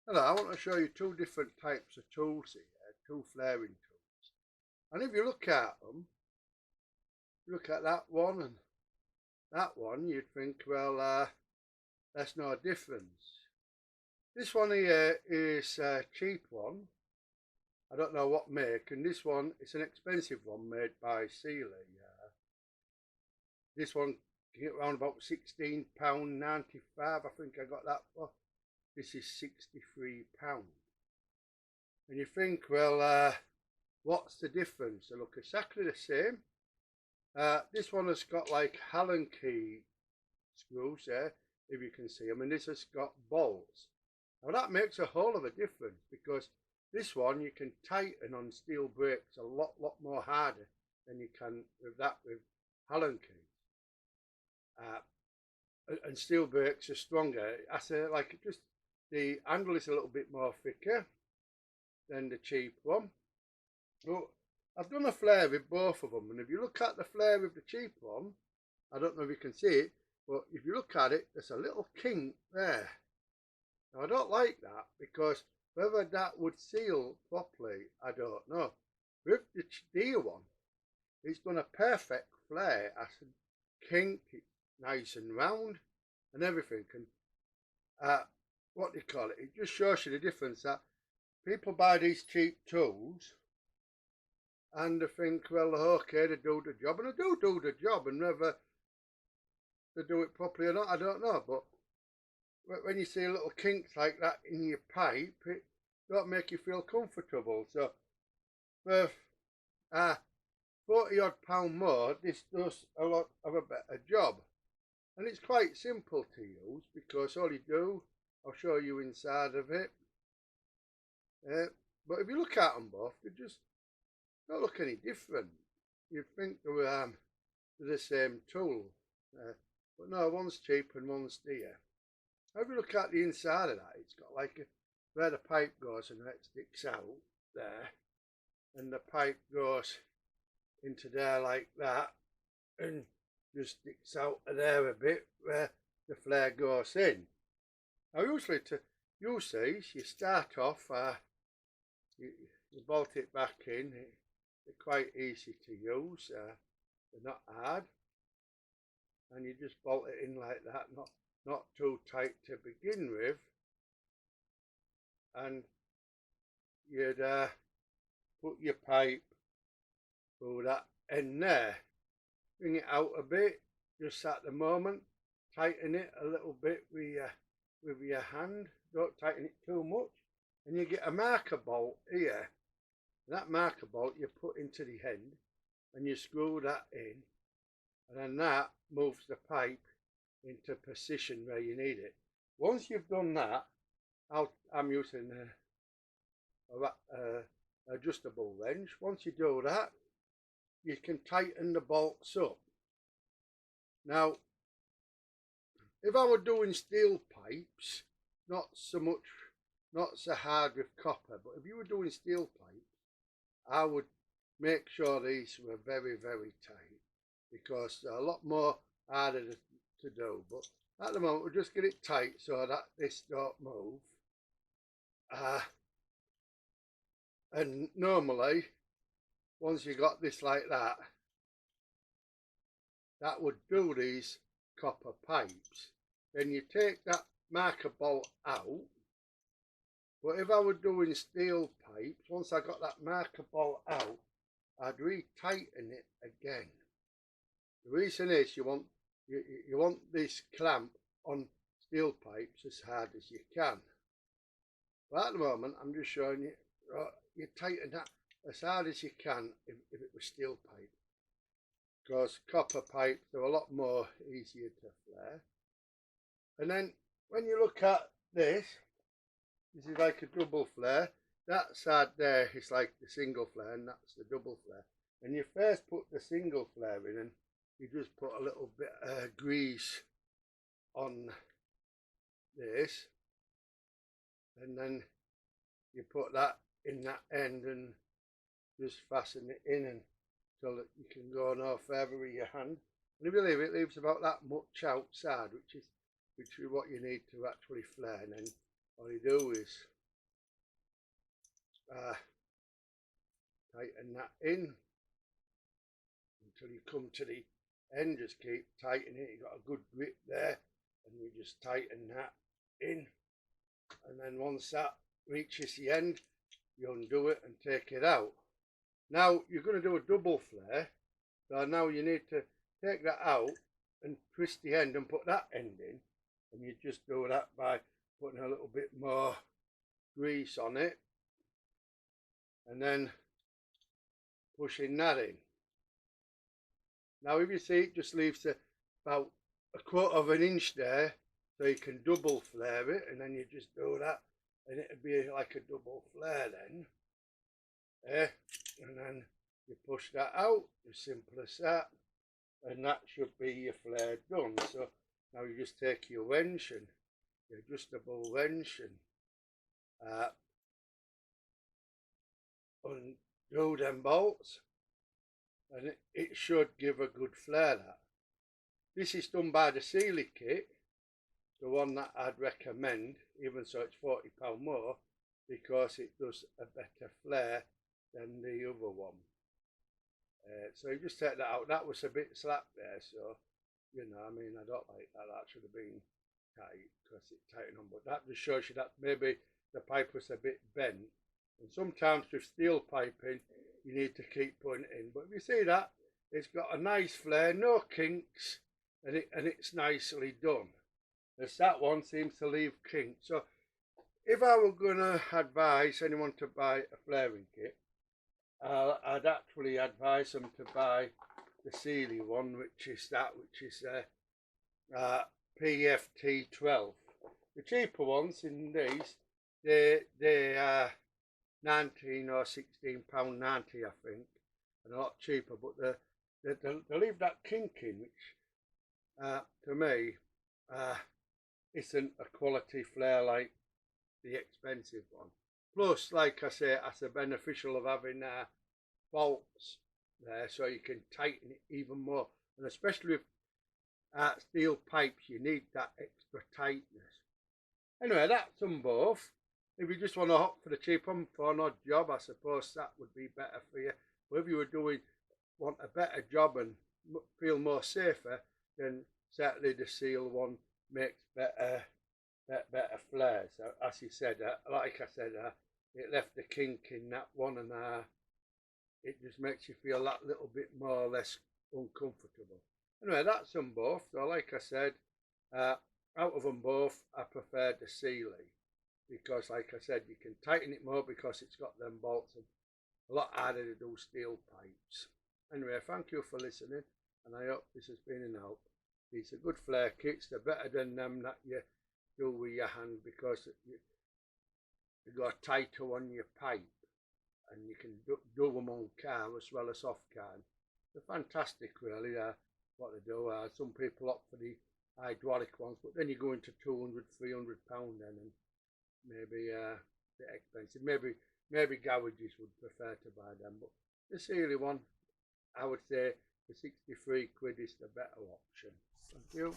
Hello, I want to show you two different types of tools here, two flaring tools. And if you look at them, look at that one and that one, you'd think, well, there's no difference. This one here is a cheap one. I don't know what make, and this one is an expensive one made by Sealy. This one can get around about £16.95. I think I got that for. This is £63. And you think, well, what's the difference? They look exactly the same. This one has got like Allen key screws there, if you can see them, and this has got bolts. Now that makes a whole of a difference, because this one you can tighten on steel brakes a lot more harder than you can with Allen keys. And steel brakes are stronger. I say, like, just the handle is a little bit more thicker than the cheap one. But I've done a flare with both of them, and if you look at the flare with the cheap one, I don't know if you can see it, but if you look at it, there's a little kink there. Now I don't like that, because whether that would seal properly, I don't know. With the steel one, it's done a perfect flare. I said, kink, it's nice and round and everything. And what do you call it? It just shows you the difference that people buy these cheap tools and they think, well, okay, they do the job, and they do the job, and whether they do it properly or not, I don't know. But when you see little kinks like that in your pipe, it don't make you feel comfortable. So for 40 odd pound more, this does a lot of a better job. And it's quite simple to use, because all you do, I'll show you inside of it. But if you look at them both, they just don't look any different. You'd think they're the same tool. But no, one's cheap and one's dear. If you look at the inside of that, it's got like where the pipe goes and it sticks out there. And the pipe goes into there like that, and just sticks out of there a bit where the flare goes in. Now usually to use these, you start off, you bolt it back in. They're quite easy to use, they're not hard, and you just bolt it in like that, not too tight to begin with, and you'd put your pipe through that end there, bring it out a bit, just at the moment, tighten it a little bit with your hand, don't tighten it too much, and you get a marker bolt here. That marker bolt you put into the end, and you screw that in, and then that moves the pipe into position where you need it. Once you've done that, I'm using a adjustable wrench. Once you do that, you can tighten the bolts up. Now, if I were doing steel pipes, not so hard with copper, but if you were doing steel pipes, I would make sure these were very tight, because they're a lot more harder to do. But at the moment, we'll just get it tight so that this don't move. And normally, once you got this like that, that would do these copper pipes. Then you take that marker bolt out. But if I were doing steel pipes, once I got that marker bolt out, I'd re-tighten it again. The reason is you want this clamp on steel pipes as hard as you can. But at the moment, I'm just showing you, you tighten that as hard as you can if it was steel pipe, because copper pipes are a lot more easier to flare. And then when you look at this is like a double flare. That side there is like the single flare, and that's the double flare. And you first put the single flare in, and you just put a little bit of grease on this, and then you put that in that end and just fasten it in until you can go no further with your hand. And if you leave it, it leaves about that much outside, which is what you need to actually flare. And then all you do is tighten that in until you come to the end. Just keep tightening it. You've got a good grip there, and you just tighten that in, and then once that reaches the end, you undo it and take it out. Now you're going to do a double flare, so now you need to take that out and twist the end and put that end in, and you just do that by putting a little bit more grease on it and then pushing that in. Now if you see, it just leaves about a quarter of an inch there, so you can double flare it, and then you just do that and it'll be like a double flare then. And then you push that out, as simple as that, and that should be your flare done. So now you just take your wrench and your adjustable wrench and undo them bolts, and it should give a good flare. That this is done by the Sealy kit, the one that I'd recommend, even so it's £40 more, because it does a better flare than the other one. So you just take that out. That was a bit slack there, so you know, I mean, I don't like that. That should have been tight because it tightened on, but that just shows you that maybe the pipe was a bit bent. And sometimes with steel piping, you need to keep putting it in. But if you see that, it's got a nice flare, no kinks, and it's nicely done. As that one seems to leave kinks. So if I were going to advise anyone to buy a flaring kit, I'd actually advise them to buy the Sealy one, which is PFT12. The cheaper ones in these, they are £19 or £16.90, I think, and a lot cheaper. But they leave that kink in, which to me isn't a quality flare like the expensive one. Plus, like I say, that's a beneficial of having bolts there, so you can tighten it even more. And especially with steel pipes, you need that extra tightness. Anyway, that's them both. If you just want to opt for the cheap one for an odd job, I suppose that would be better for you. But if you want a better job and feel more safer, then certainly the Seal one makes better flares. As you said, like I said, it left the kink in that one, and it just makes you feel that little bit more or less uncomfortable. Anyway, that's them both. So like I said, out of them both, I prefer the Sealy, because like I said, you can tighten it more because it's got them bolts, and a lot harder to do steel pipes. Anyway, thank you for listening, and I hope this has been an help. These are good flare kits. They're better than them that you do with your hand, because you got a tighter on your pipe, and you can do them on car as well as off car. They're fantastic, really. What they do. Some people opt for the hydraulic ones, but then you go into £200, £300 then, and maybe a bit expensive. Maybe garages would prefer to buy them, but the Sealy one, I would say, for £63 is the better option. Thank you.